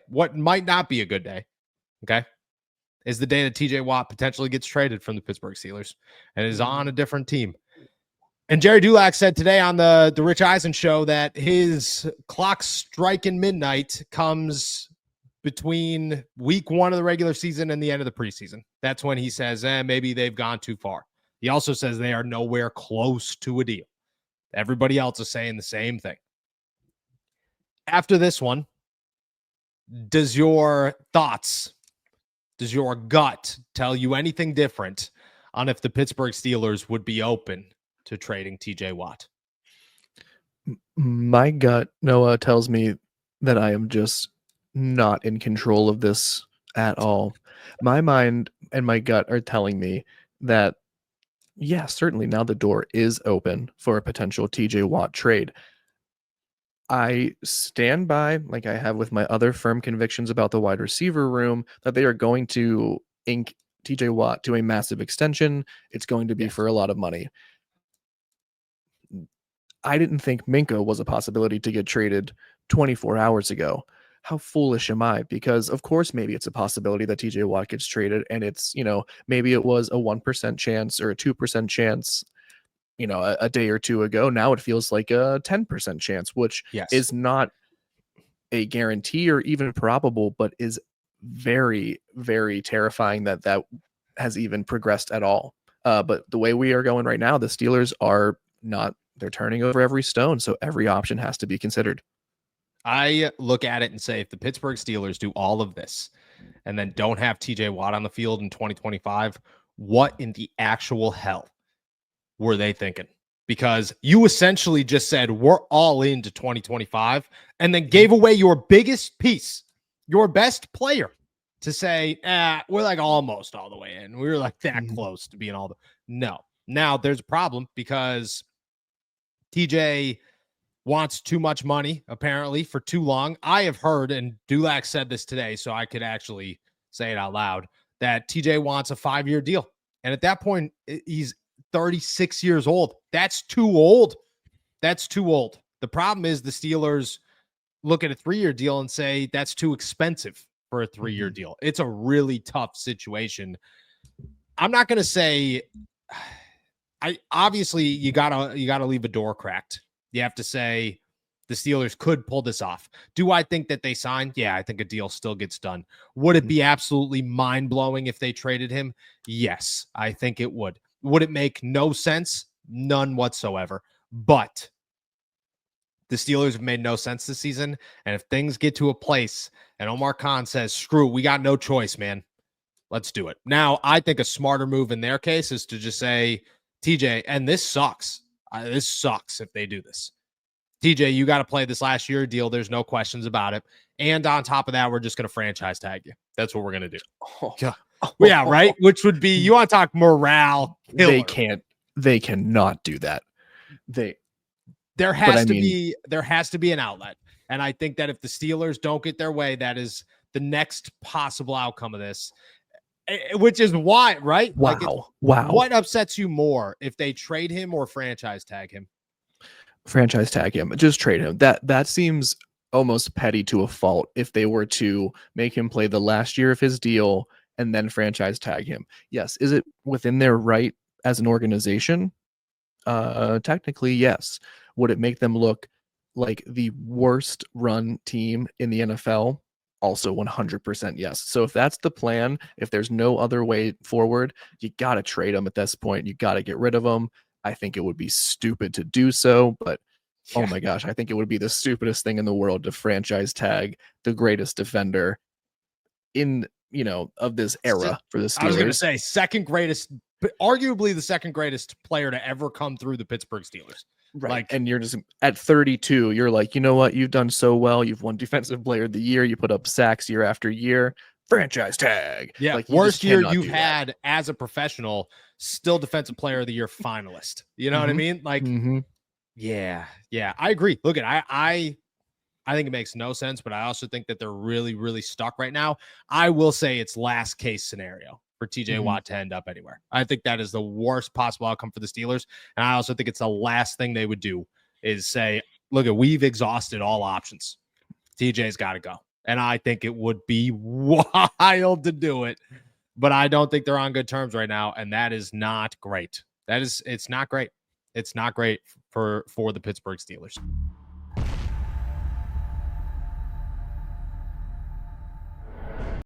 What might not be a good day, okay, is the day that TJ Watt potentially gets traded from the Pittsburgh Steelers and is on a different team. And Jerry Dulac said today on the Rich Eisen show that his clock striking midnight comes between week 1 of the regular season and the end of the preseason. That's when he says, maybe they've gone too far. He also says they are nowhere close to a deal. Everybody else is saying the same thing. After this one, does your thoughts, does your gut tell you anything different on if the Pittsburgh Steelers would be open to trading TJ Watt? My gut, Noah, tells me that I am just not in control of this at all. My mind and my gut are telling me that, yeah, certainly now the door is open for a potential TJ Watt trade. I stand by, like I have with my other firm convictions about the wide receiver room, that they are going to ink TJ Watt to a massive extension. It's going to be for a lot of money. I didn't think Minka was a possibility to get traded 24 hours ago. How foolish am I? Because of course, maybe it's a possibility that TJ Watt gets traded, and it's, maybe it was a 1% chance or a 2% chance, a day or two ago. Now it feels like a 10% chance, which is not a guarantee or even probable, but is very, very terrifying that has even progressed at all. But the way we are going right now, the Steelers are not. They're turning over every stone, so every option has to be considered. I look at it and say, if the Pittsburgh Steelers do all of this and then don't have TJ Watt on the field in 2025, what in the actual hell were they thinking? Because you essentially just said, we're all into 2025, and then gave away your biggest piece, your best player, to say, we're like almost all the way in. We were like that close to being all the... No. Now there's a problem because TJ wants too much money, apparently, for too long. I have heard, and Dulac said this today, so I could actually say it out loud, that TJ wants a 5-year deal. And at that point, he's 36 years old. That's too old. That's too old. The problem is the Steelers look at a 3-year deal and say that's too expensive for a 3-year deal. It's a really tough situation. I'm not going to say... Obviously you gotta leave a door cracked. You have to say the Steelers could pull this off. Do I think that they sign? Yeah, I think a deal still gets done. Would it be absolutely mind-blowing if they traded him? Yes, I think it would. Would it make no sense? None whatsoever. But the Steelers have made no sense this season, and if things get to a place and Omar Khan says, screw, we got no choice, man, let's do it. Now, I think a smarter move in their case is to just say, TJ, and this sucks. This sucks if they do this. TJ, you got to play this last year deal. There's no questions about it. And on top of that, we're just going to franchise tag you. That's what we're going to do. Yeah, right? Which would be, you want to talk morale killer. They cannot do that. There has to be an outlet. And I think that if the Steelers don't get their way, that is the next possible outcome of this. Which is why, right? Wow. What upsets you more, if they trade him or franchise tag him? Franchise tag him. Just trade him. That seems almost petty to a fault if they were to make him play the last year of his deal and then franchise tag him. Yes. Is it within their right as an organization? Technically, yes. Would it make them look like the worst run team in the NFL? Also 100% yes. So if that's the plan, if there's no other way forward, you got to trade them at this point. You got to get rid of them. I think it would be stupid to do so, but oh my gosh, I think it would be the stupidest thing in the world to franchise tag the greatest defender in, of this era for the Steelers. I was going to say second greatest, arguably the second greatest player to ever come through the Pittsburgh Steelers. Right. And you're just at 32, you're like, you know what? You've done so well. You've won Defensive Player of the Year. You put up sacks year after year. Franchise tag. Yeah. Like, worst year you've had as a professional, still Defensive Player of the Year finalist. You know what I mean? Like, yeah. I agree. Look at, I think it makes no sense, but I also think that they're really, really stuck right now. I will say it's last case scenario for TJ Watt to end up anywhere. I think that is the worst possible outcome for the Steelers. And I also think it's the last thing they would do is say, look, we've exhausted all options. TJ's got to go. And I think it would be wild to do it, but I don't think they're on good terms right now, and that is not great. It's not great. It's not great for the Pittsburgh Steelers.